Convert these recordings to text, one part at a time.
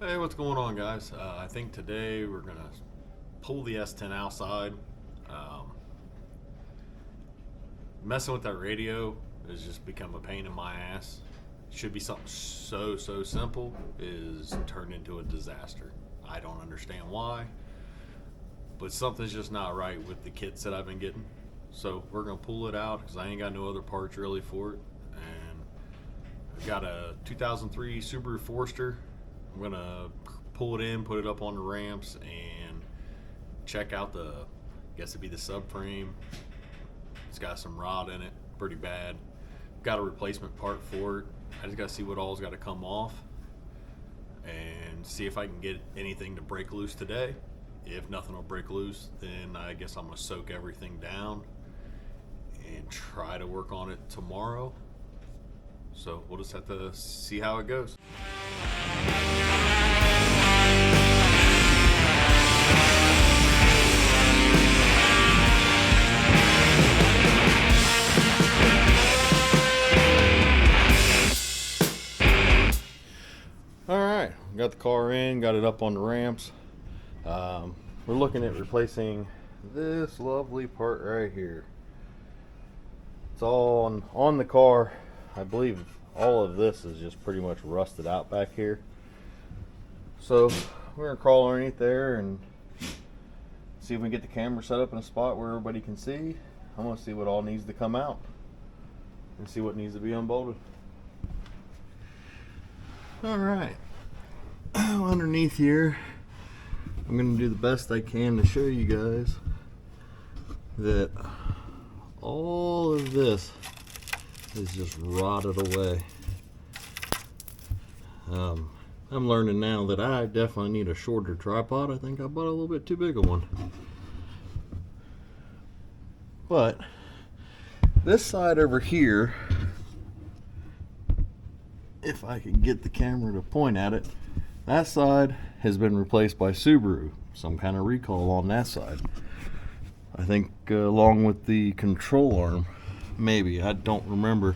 Hey, what's going on, guys? I think today we're gonna pull the S10 outside. Um, Messing with that radio has just become a pain in my ass. Should be something so simple, is turned into a disaster. I don't understand why, but something's just not right with the kits that I've been getting. So we're gonna pull it out because I ain't got no other parts really for it. And I've got a 2003 Subaru Forester. I'm gonna pull it in, put it up on the ramps, and check out I guess it'd be the subframe. It's got some rot in it, pretty bad. Got a replacement part for it. I just gotta see what all's gotta come off and see if I can get anything to break loose today. If nothing will break loose, then I guess I'm gonna soak everything down and try to work on it tomorrow. So we'll just have to see how it goes. Alright, got the car in, got it up on the ramps. We're looking at replacing this lovely part right here. It's all on the car. I believe all of this is just pretty much rusted out back here. So we're gonna crawl underneath there and see if we can get the camera set up in a spot where everybody can see. I'm gonna see what all needs to come out and see what needs to be unbolted. Alright, underneath here, I'm going to do the best I can to show you guys that all of this is just rotted away. I'm learning now that I definitely need a shorter tripod. I think I bought a little bit too big a one. But this side over here, if I can get the camera to point at it, that side has been replaced by Subaru. Some kind of recall on that side. I think along with the control arm, maybe, I don't remember.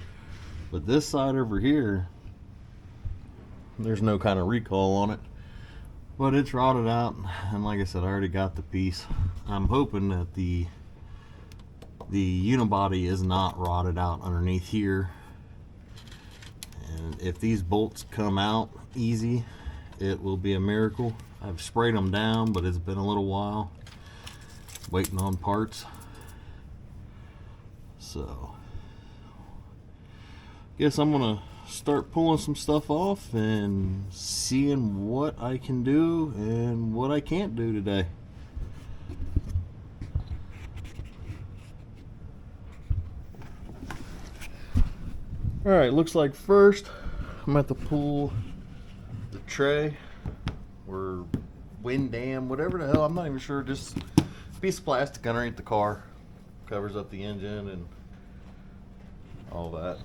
But this side over here, there's no kind of recall on it, but it's rotted out, and like I said, I already got the piece. I'm hoping that the unibody is not rotted out underneath here. And if these bolts come out easy, it will be a miracle. I've sprayed them down, but it's been a little while waiting on parts. So guess I'm gonna start pulling some stuff off and seeing what I can do and what I can't do today. Alright, looks like first I'm going to have to pull the tray or wind dam, whatever the hell, I'm not even sure, just a piece of plastic underneath the car. Covers up the engine and all that.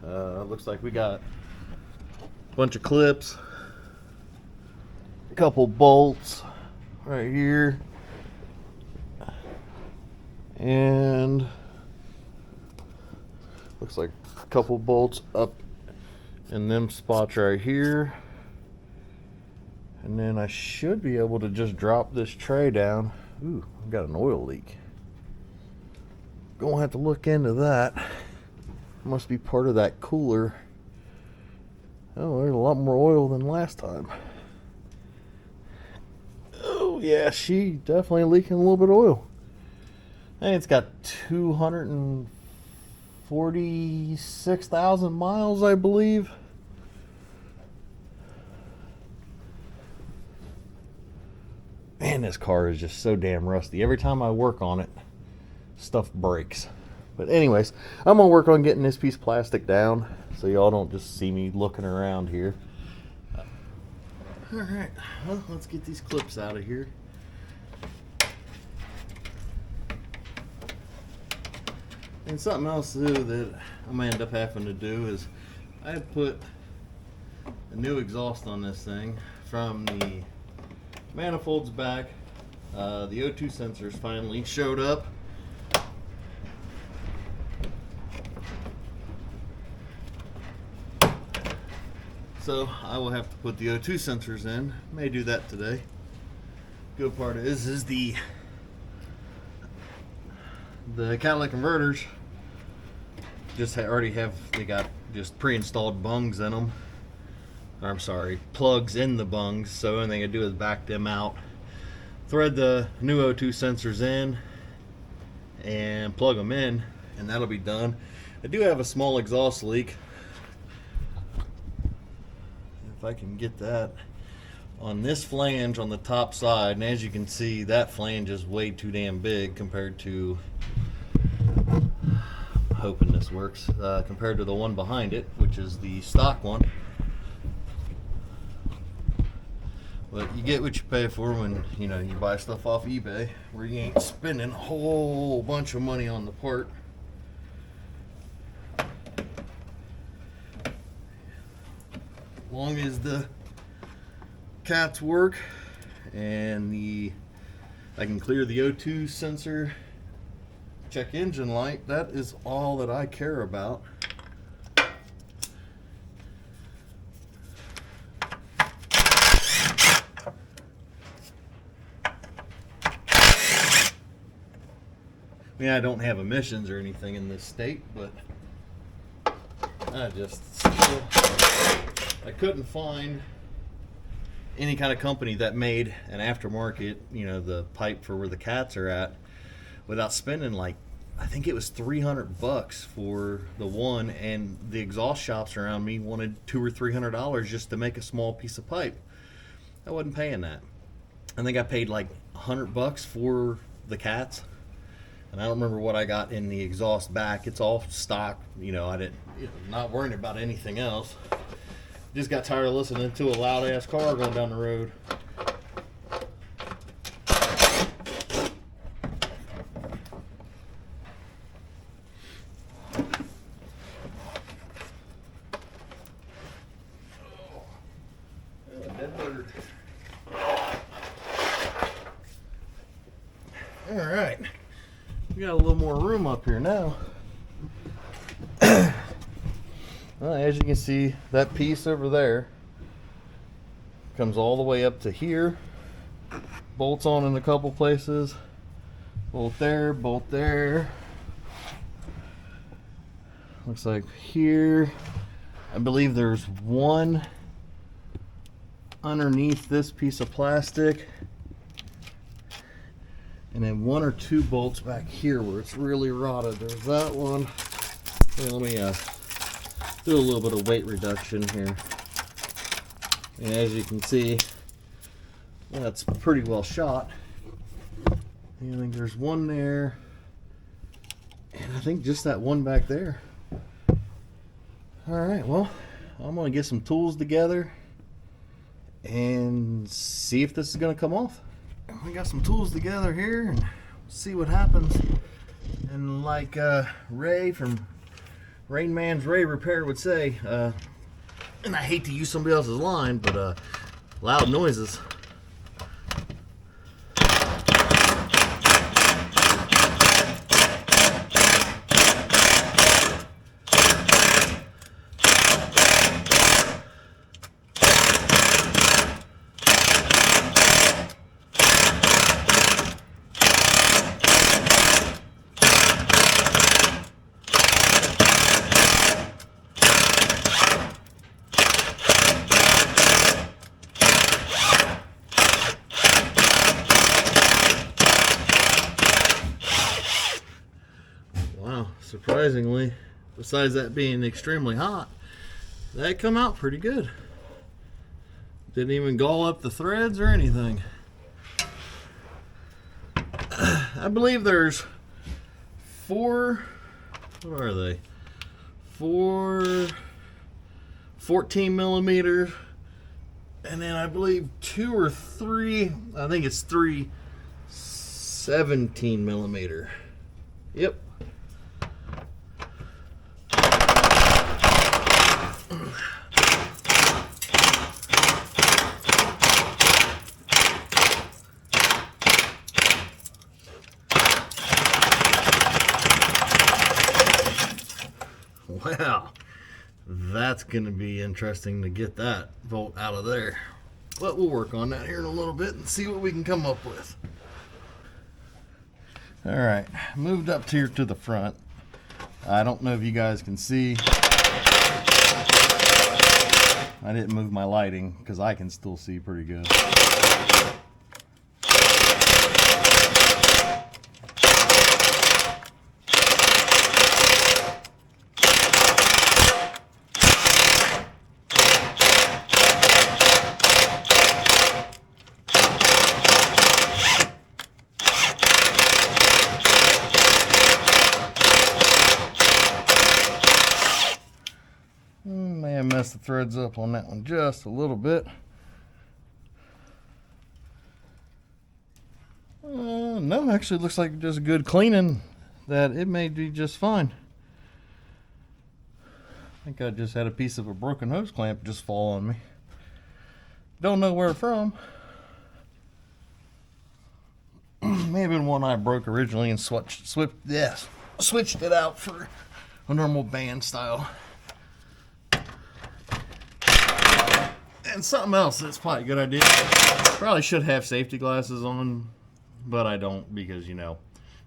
Looks like we got a bunch of clips, a couple bolts right here, and looks like a couple bolts up in them spots right here, and then I should be able to just drop this tray down. Ooh, I've got an oil leak. Gonna have to look into that. Must be part of that cooler. Oh, there's a lot more oil than last time. Oh yeah, she definitely leaking a little bit of oil. Hey, it's got 246,000 miles, I believe. Man, this car is just so damn rusty. Every time I work on it, stuff breaks. But anyways, I'm gonna work on getting this piece of plastic down so y'all don't just see me looking around here. Alright, well, let's get these clips out of here. And something else too that I'm gonna end up having to do is I put a new exhaust on this thing from the manifolds back. The O2 sensors finally showed up. So I will have to put the O2 sensors in. May do that today. Good part is the catalytic converters just already have, they got just pre-installed bungs in them. Or, I'm sorry, plugs in the bungs. So the only thing I do is back them out, thread the new O2 sensors in, and plug them in, and that'll be done. I do have a small exhaust leak. If I can get that on this flange on the top side, and as you can see, that flange is way too damn big compared to, I'm hoping this works, compared to the one behind it, which is the stock one. But you get what you pay for when, you know, you buy stuff off eBay, where you ain't spending a whole bunch of money on the part. Long as the cats work and I can clear the O2 sensor, check engine light, that is all that I care about. I mean, I don't have emissions or anything in this state, but I couldn't find any kind of company that made an aftermarket, you know, the pipe for where the cats are at, without spending like, I think it was $300 for the one, and the exhaust shops around me wanted $200 or $300 just to make a small piece of pipe. I wasn't paying that. I think I paid like $100 for the cats, and I don't remember what I got in the exhaust back. It's all stock, you know. Not worrying about anything else. Just got tired of listening to a loud ass car going down the road. Dead bird. All right, we got a little more room up here now. Well, as you can see, that piece over there comes all the way up to here. Bolts on in a couple places. Bolt there, bolt there. Looks like here, I believe there's one underneath this piece of plastic, and then one or two bolts back here where it's really rotted. There's that one. Here, let me do a little bit of weight reduction here. And as you can see, that's pretty well shot. And I think there's one there, and I think just that one back there. All right, well, I'm gonna get some tools together and see if this is gonna come off. We got some tools together here and see what happens. And like Ray from Rain Man's Ray Repair would say, and I hate to use somebody else's line, but loud noises. Surprisingly, besides that being extremely hot, that come out pretty good. Didn't even gall up the threads or anything. I believe there's four, what are they? 14 millimeters, and then I believe 2 or 3, I think it's 3 17 millimeter. Yep. Wow, that's going to be interesting to get that bolt out of there. But we'll work on that here in a little bit and see what we can come up with. All right, moved up here to the front. I don't know if you guys can see. I didn't move my lighting because I can still see pretty good. May have messed the threads up on that one just a little bit. No, actually looks like just good cleaning that it may be just fine. I think I just had a piece of a broken hose clamp just fall on me. Don't know where from. May have been one I broke originally and switched it out for a normal band style. And something else that's probably a good idea. Probably should have safety glasses on, but I don't because, you know,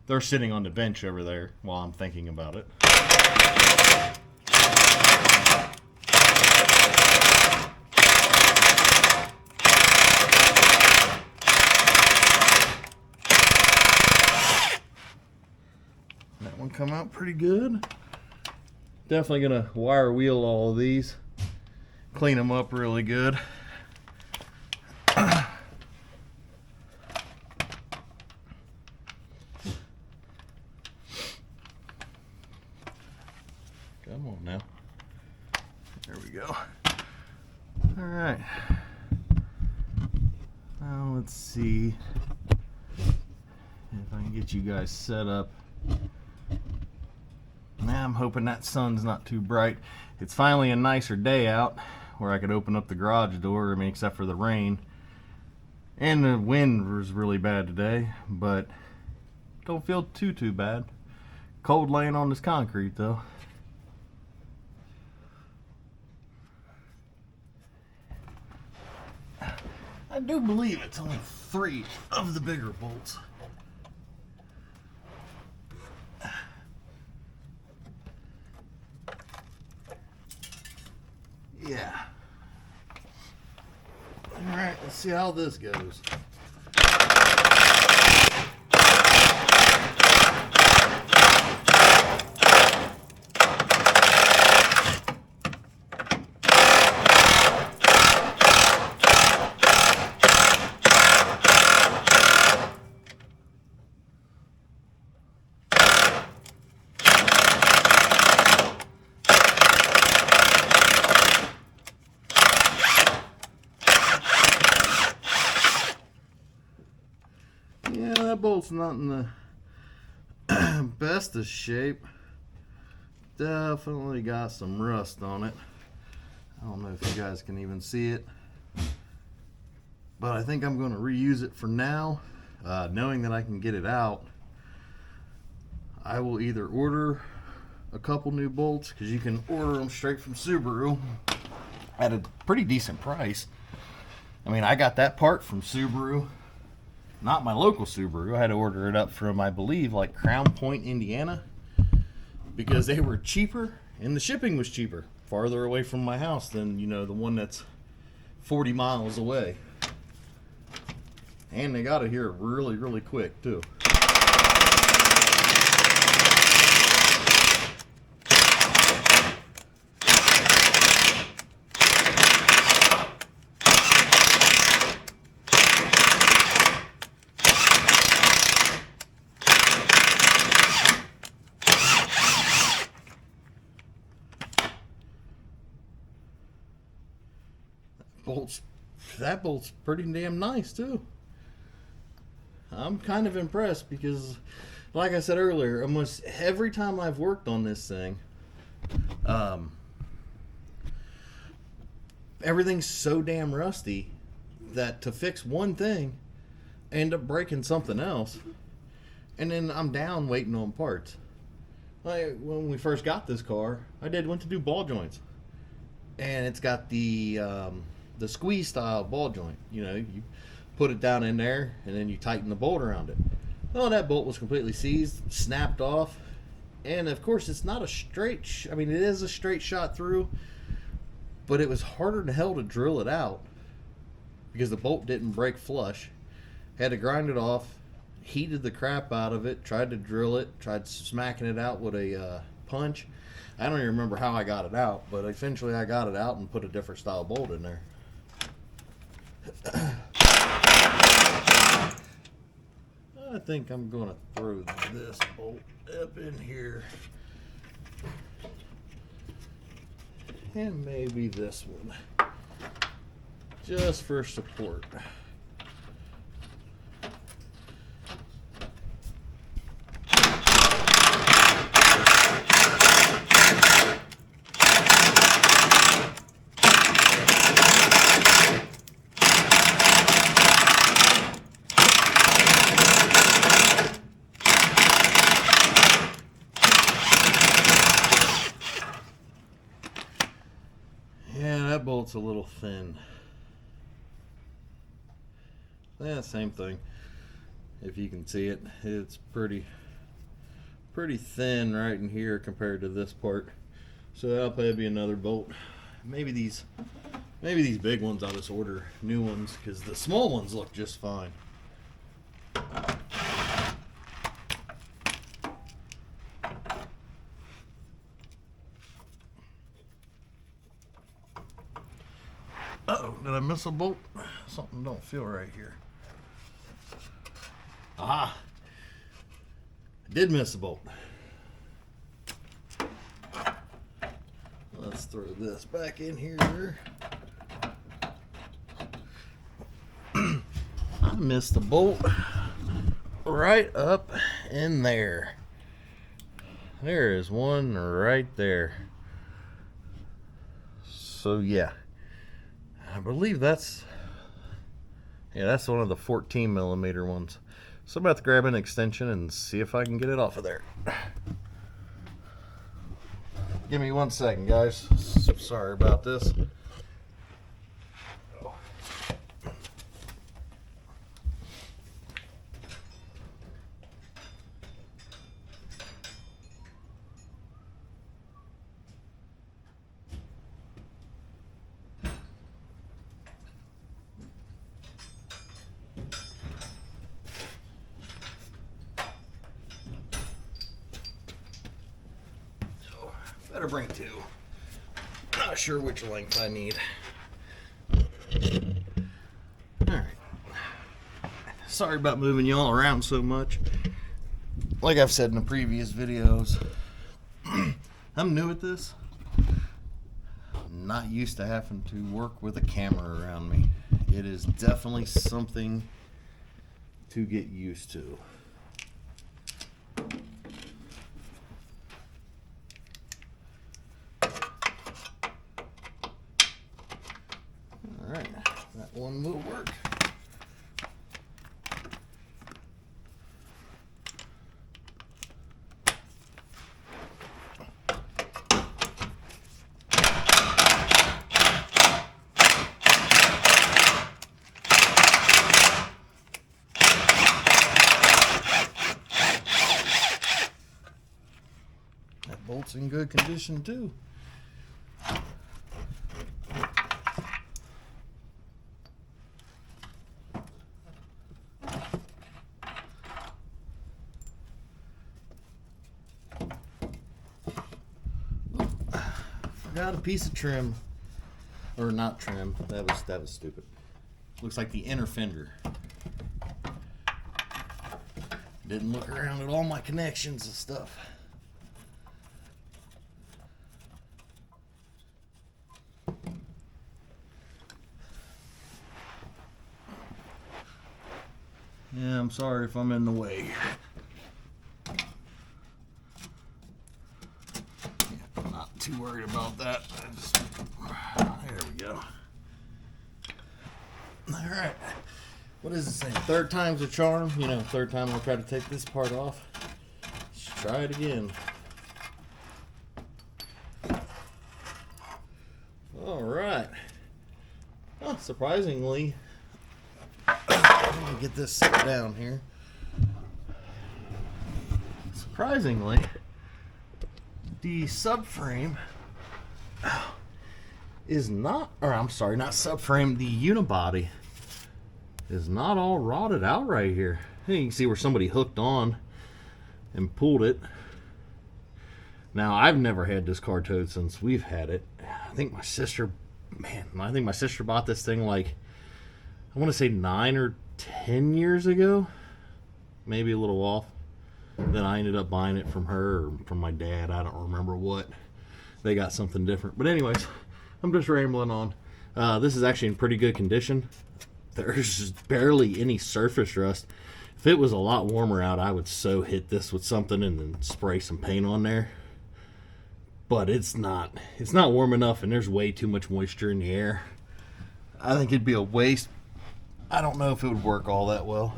they're sitting on the bench over there while I'm thinking about it. That one come out pretty good. Definitely gonna wire wheel all of these. Clean them up really good. Come on now. There we go. All right. Now let's see if I can get you guys set up. Now I'm hoping that sun's not too bright. It's finally a nicer day out where I could open up the garage door, I mean, except for the rain. And the wind was really bad today, but don't feel too bad. Cold laying on this concrete though. I do believe it's only 3 of the bigger bolts. Yeah. All right, let's see how this goes. Yeah, that bolt's not in the best of shape. Definitely got some rust on it. I don't know if you guys can even see it, but I think I'm going to reuse it for now. Knowing that I can get it out, I will either order a couple new bolts, because you can order them straight from Subaru at a pretty decent price. I mean, I got that part from Subaru. Not my local Subaru. I had to order it up from, I believe, like Crown Point, Indiana, because they were cheaper and the shipping was cheaper, farther away from my house than, you know, the one that's 40 miles away. And they got it here really quick too. That bolt's pretty damn nice too. I'm kind of impressed because, like I said earlier, almost every time I've worked on this thing, everything's so damn rusty that to fix one thing, I end up breaking something else, and then I'm down waiting on parts. Like when we first got this car, went to do ball joints. and it's got the squeeze style ball joint. You know, you put it down in there, and then you tighten the bolt around it. Well, that bolt was completely seized, snapped off, and of course, it's not a straight. I mean, it is a straight shot through, but it was harder than hell to drill it out because the bolt didn't break flush. Had to grind it off, heated the crap out of it, tried to drill it, tried smacking it out with a punch. I don't even remember how I got it out, but eventually I got it out and put a different style bolt in there. I think I'm going to throw this bolt up in here. And maybe this one. Just for support. Yeah, that bolt's a little thin. Yeah, same thing. If you can see it, it's pretty thin right in here compared to this part. So that'll probably be another bolt. Maybe these big ones I'll just order new ones because the small ones look just fine. Uh-oh, did I miss a bolt? Something don't feel right here. Aha! I did miss a bolt. Let's throw this back in here. I missed the bolt right up in there. There is one right there. So yeah. I believe that's one of the 14 millimeter ones. So I'm about to grab an extension and see if I can get it off of there. Give me 1 second, guys. Sorry about this. Better bring two. Not sure which length I need. Alright. Sorry about moving y'all around so much. Like I've said in the previous videos, I'm new at this. I'm not used to having to work with a camera around me. It is definitely something to get used to. Alright, that one will work. That bolt's in good condition too. Got a piece of trim, or not trim. That was stupid. Looks like the inner fender. Didn't look around at all my connections and stuff. Yeah, I'm sorry if I'm in the way here. Too worried about that. There we go. All right. What does it say? Third time's a charm. You know, third time I'll try to take this part off. Let's try it again. Oh, surprisingly, let me get this set down here. Surprisingly, the subframe is not, or I'm sorry, not subframe, the unibody is not all rotted out right here. You can see where somebody hooked on and pulled it. Now, I've never had this car towed since we've had it. I think my sister bought this thing like, I want to say 9 or 10 years ago, maybe a little off. Then I ended up buying it from her or from my dad. I don't remember what. They got something different. But anyways, I'm just rambling on. This is actually in pretty good condition. There's barely any surface rust. If it was a lot warmer out, I would so hit this with something and then spray some paint on there. But it's not warm enough, and there's way too much moisture in the air. I think it'd be a waste. I don't know if it would work all that well.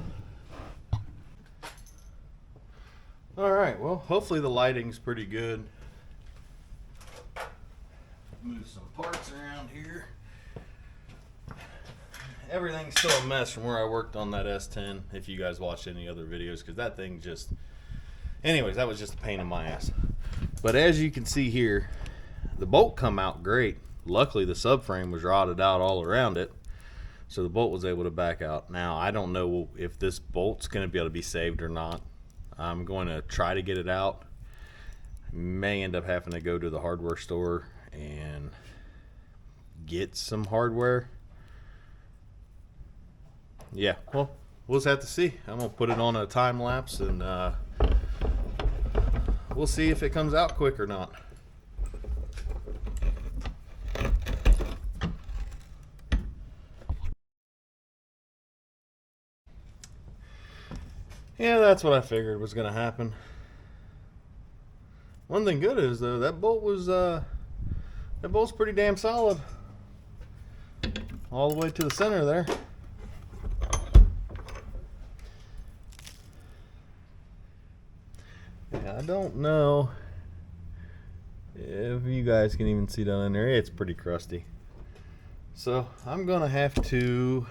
Alright, well, hopefully the lighting's pretty good. Move some parts around here. Everything's still a mess from where I worked on that S10, if you guys watched any other videos, because that thing just... Anyways, that was just a pain in my ass. But as you can see here, the bolt come out great. Luckily, the subframe was rotted out all around it, so the bolt was able to back out. Now, I don't know if this bolt's going to be able to be saved or not. I'm going to try to get it out. May end up having to go to the hardware store and get some hardware. Yeah, well, we'll just have to see. I'm going to put it on a time lapse and we'll see if it comes out quick or not. Yeah, that's what I figured was going to happen. One thing good is, though, that bolt's pretty damn solid. All the way to the center there. Yeah, I don't know if you guys can even see down in there. It's pretty crusty. So I'm going to have to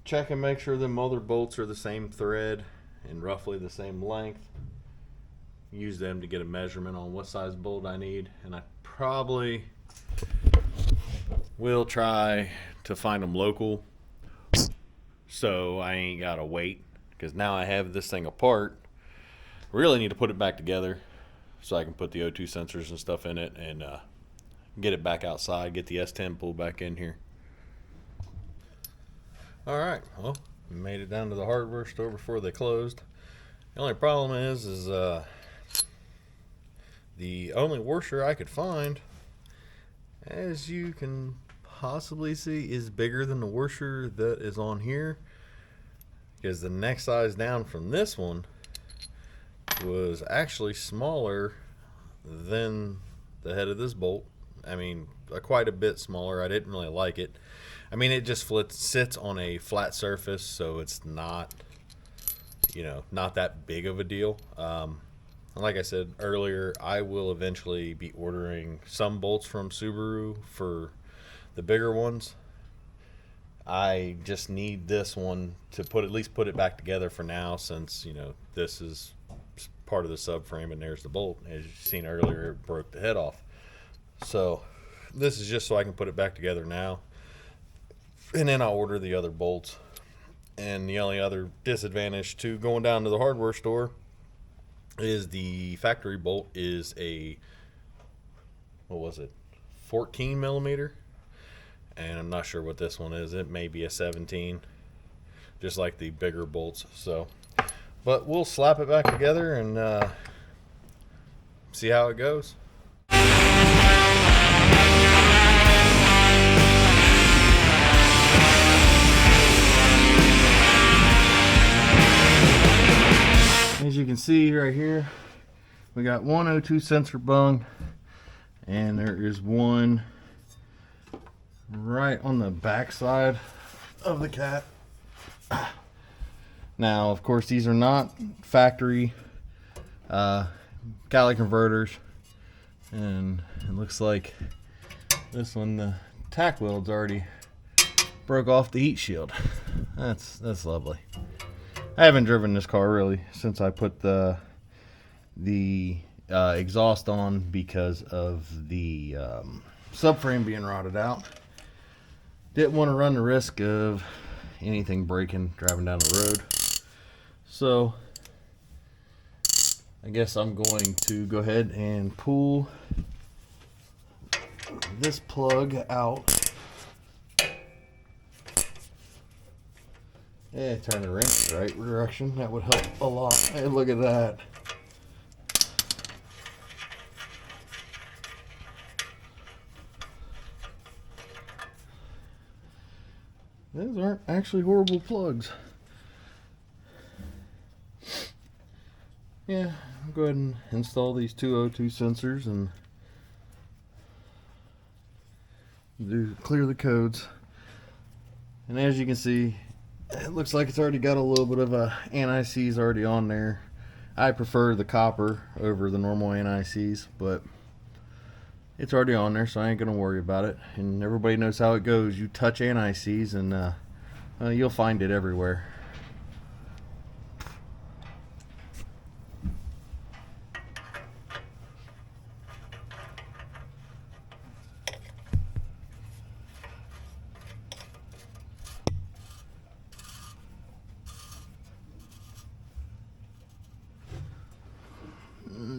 check and make sure the other bolts are the same thread and roughly the same length. Use them to get a measurement on what size bolt I need, and I probably will try to find them local so I ain't gotta wait, because now I have this thing apart. Really need to put it back together so I can put the O2 sensors and stuff in it and get it back outside, get the S10 pulled back in here. Alright, well, made it down to the hardware store before they closed. The only problem is the only washer I could find, as you can possibly see, is bigger than the washer that is on here, because the next size down from this one was actually smaller than the head of this bolt. I mean, quite a bit smaller. I didn't really like it. I mean, it just sits on a flat surface, so it's not, not that big of a deal. Like I said earlier, I will eventually be ordering some bolts from Subaru for the bigger ones. I just need this one to at least put it back together for now, since this is part of the subframe and there's the bolt. As you've seen earlier, it broke the head off. So this is just so I can put it back together now, and then I'll order the other bolts. And the only other disadvantage to going down to the hardware store is the factory bolt is a, 14 millimeter, and I'm not sure what this one is. It may be a 17, just like the bigger bolts. So, but we'll slap it back together and see how it goes. As you can see right here, we got one O2 sensor bung, and there is one right on the back side of the cat. Now, of course, these are not factory catalytic converters, and it looks like this one, the tack weld's already broke off the heat shield. That's lovely. I haven't driven this car really since I put the exhaust on because of the subframe being rotted out. Didn't want to run the risk of anything breaking driving down the road. So I guess I'm going to go ahead and pull this plug out. Yeah, turn the wrench the right direction. That would help a lot. Hey, look at that. Those aren't actually horrible plugs. Yeah, I'll go ahead and install these 202 sensors and clear the codes. And as you can see, it looks like it's already got a little bit of anti-seize already on there. I prefer the copper over the normal anti-seize, but it's already on there, so I ain't gonna worry about it. And everybody knows how it goes. You touch anti-seize and you'll find it everywhere.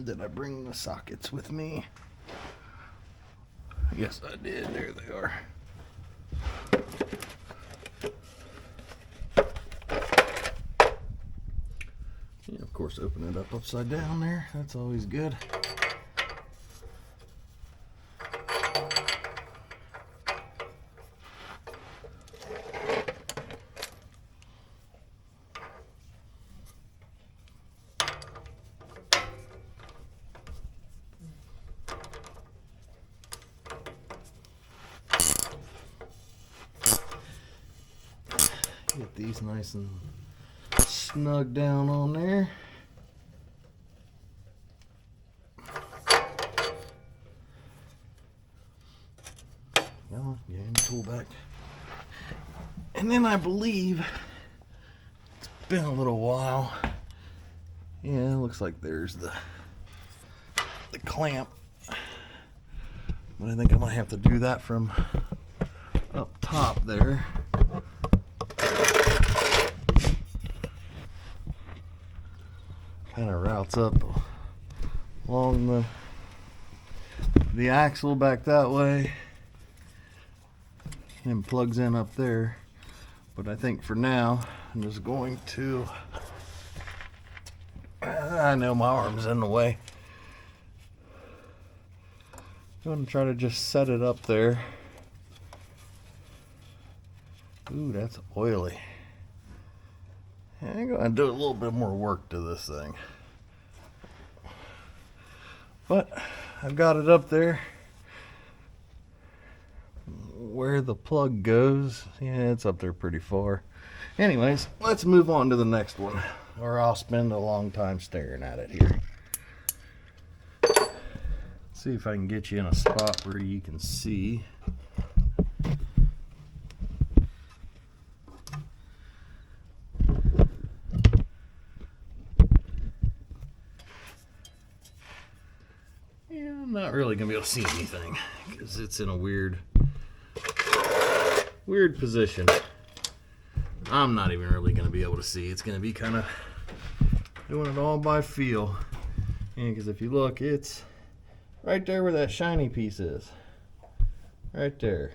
Did I bring the sockets with me? Yes, I did. There they are. Yeah, of course, open it up upside down there. That's always good. Get these nice and snug down on there. Well, yeah, tool back. And then I believe it's been a little while. Yeah, it looks like there's the clamp. But I think I might have to do that from up top there. Kind of routes up along the axle back that way and plugs in up there. But I think for now I'm just going to, I know my arm's in the way, I'm going to try to just set it up there. Ooh, that's oily. I'm going to do a little bit more work to this thing. But I've got it up there. Where the plug goes, yeah, it's up there pretty far. Anyways, let's move on to the next one, or I'll spend a long time staring at it here. See if I can get you in a spot where you can see. Not really gonna be able to see anything because it's in a weird position. I'm not even really gonna be able to see. It's gonna be kind of doing it all by feel. And because if you look, it's right there where that shiny piece is. Right there.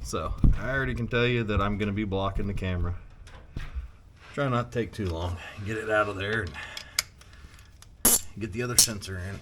So I already can tell you that I'm gonna be blocking the camera. Try not to take too long. Get it out of there and get the other sensor in.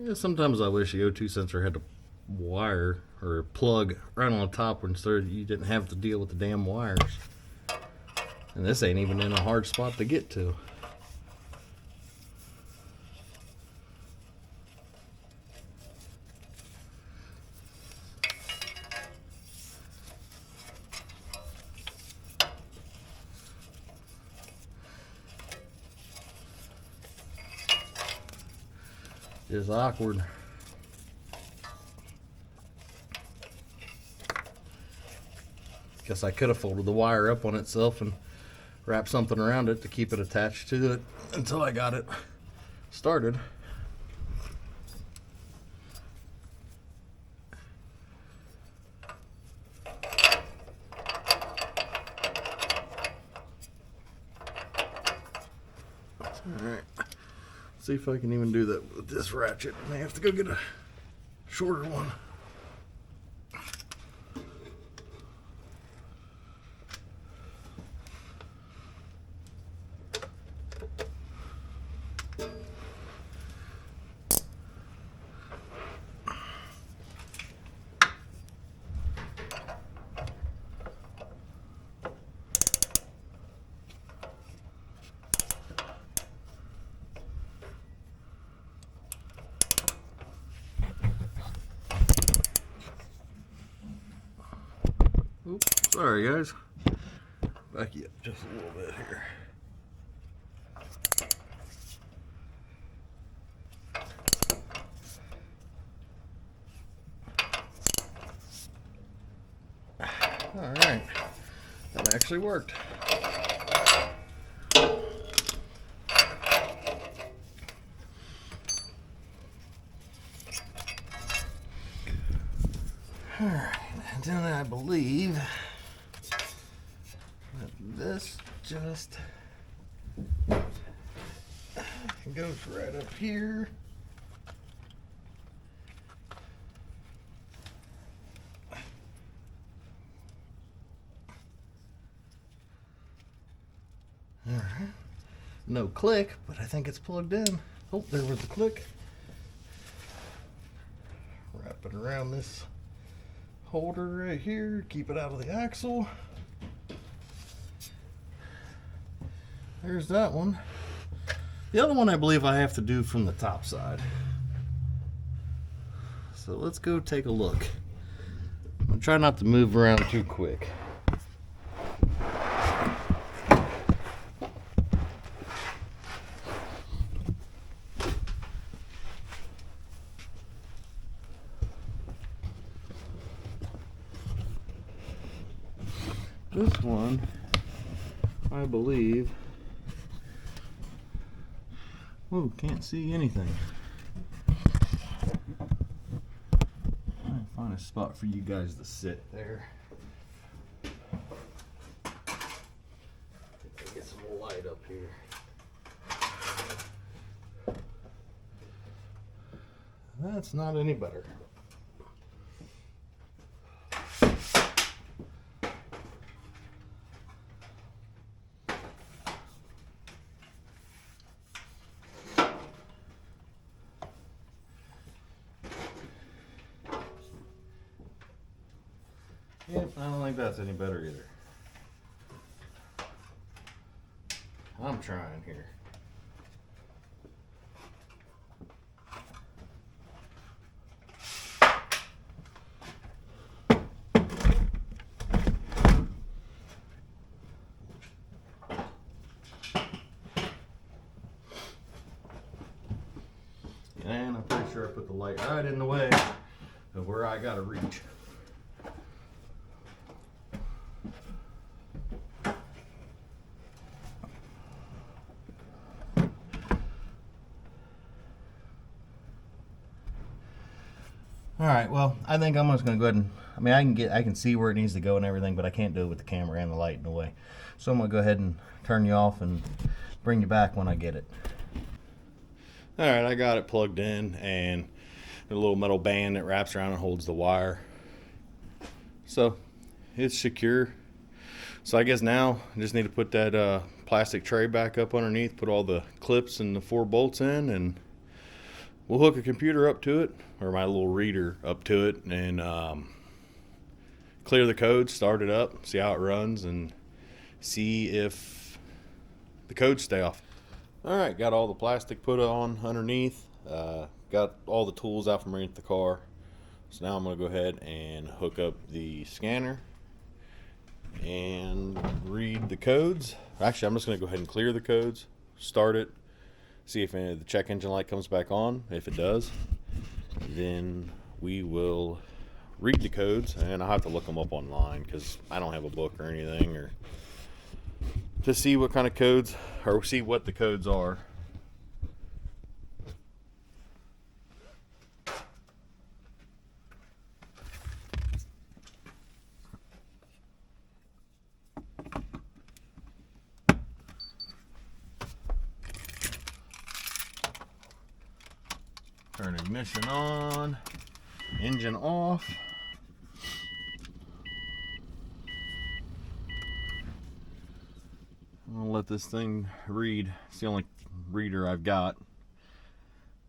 Yeah, sometimes I wish the O2 sensor had a wire or a plug right on the top instead you didn't have to deal with the damn wires. And this ain't even in a hard spot to get to. It's awkward. Guess I could have folded the wire up on itself and wrapped something around it to keep it attached to it until I got it started. Alright. See if I can even do that with this ratchet. I may have to go get a shorter one. Oops, sorry guys. Back you up just a little bit here. Alright, that actually worked. Alright, and then I believe that this just goes right up here. Alright, no click, but I think it's plugged in. Oh, there was the click. Wrap it around this holder right here, keep it out of the axle. There's that one. The other one I believe I have to do from the top side. So let's go take a look. I'm gonna try not to move around too quick. This one, I believe. Whoa, can't see anything. I'll find a spot for you guys to sit there. Get some light up here. That's not any better. Yep, I don't think that's any better either. I'm trying here. And I'm pretty sure I put the light right in the way of where I gotta reach. All right, well, I think I'm just gonna go ahead and, I can see where it needs to go and everything, but I can't do it with the camera and the light in the way. So I'm gonna go ahead and turn you off and bring you back when I get it. All right, I got it plugged in and a little metal band that wraps around and holds the wire. So it's secure. So I guess now I just need to put that plastic tray back up underneath, put all the clips and the 4 bolts in, and we'll hook a computer up to it, or my little reader up to it, and clear the code, start it up, see how it runs, and see if the codes stay off. All right, got all the plastic put on underneath. Got all the tools out from underneath the car. So now I'm going to go ahead and hook up the scanner and read the codes. Actually, I'm just going to go ahead and clear the codes, start it, see if the check engine light comes back on. If it does, then we will read the codes, and I'll have to look them up online because I don't have a book or anything, or to see what kind of codes, or see what the codes are. Turn ignition on, engine off. I'll let this thing read. It's the only reader I've got.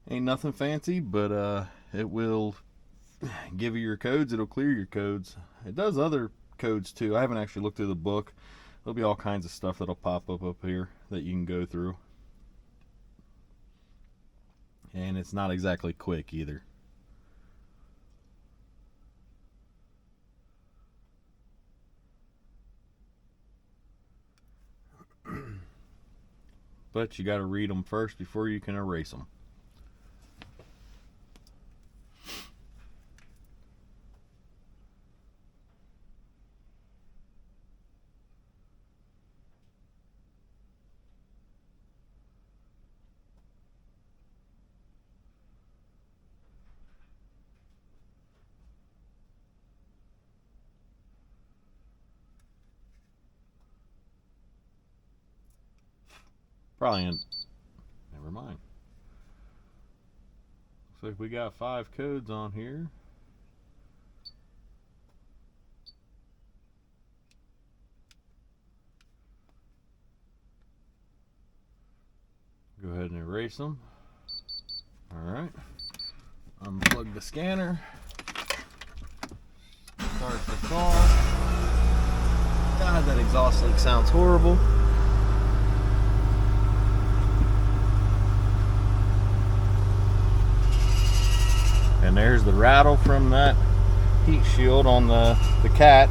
Ain't nothing fancy, but it will give you your codes. It'll clear your codes. It does other codes too. I haven't actually looked through the book. There'll be all kinds of stuff that'll pop up here that you can go through. And it's not exactly quick either. But you got to read them first before you can erase them. Probably in. Never mind. Looks like we got 5 codes on here. Go ahead and erase them. Alright. Unplug the scanner. Start the car. God, that exhaust leak sounds horrible. And there's the rattle from that heat shield on the cat.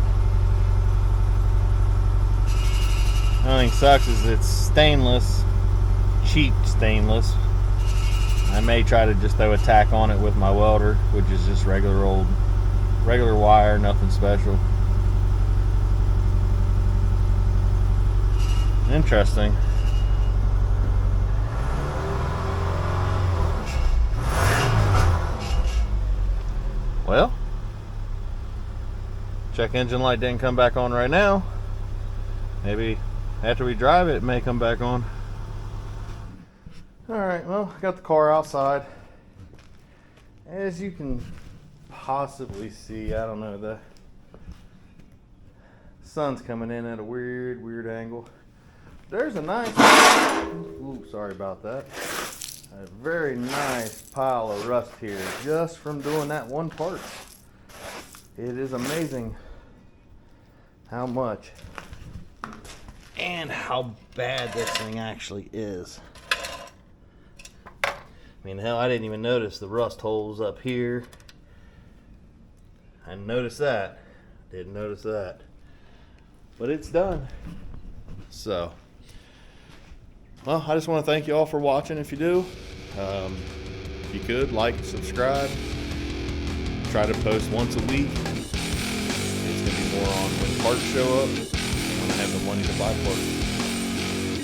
The only thing sucks is it's stainless, cheap stainless. I may try to just throw a tack on it with my welder, which is just regular wire, nothing special. Interesting. Well, check engine light didn't come back on right now. Maybe after we drive it, it may come back on. Alright, well, I got the car outside. As you can possibly see, I don't know, the sun's coming in at a weird angle. There's a nice, ooh, sorry about that. A very nice pile of rust here just from doing that one part. It is amazing how much and how bad this thing actually is. I mean, hell, I didn't even notice the rust holes up here. I noticed that. Didn't notice that. But it's done. So, well, I just want to thank you all for watching. If you do, if you could, like, subscribe. Try to post once a week. It's going to be more on when parts show up. I'm going to have the money to buy parts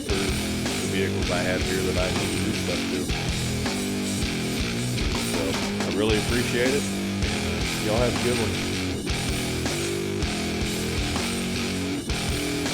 for the vehicles I have here that I need to do stuff to. So, I really appreciate it. Y'all have a good one.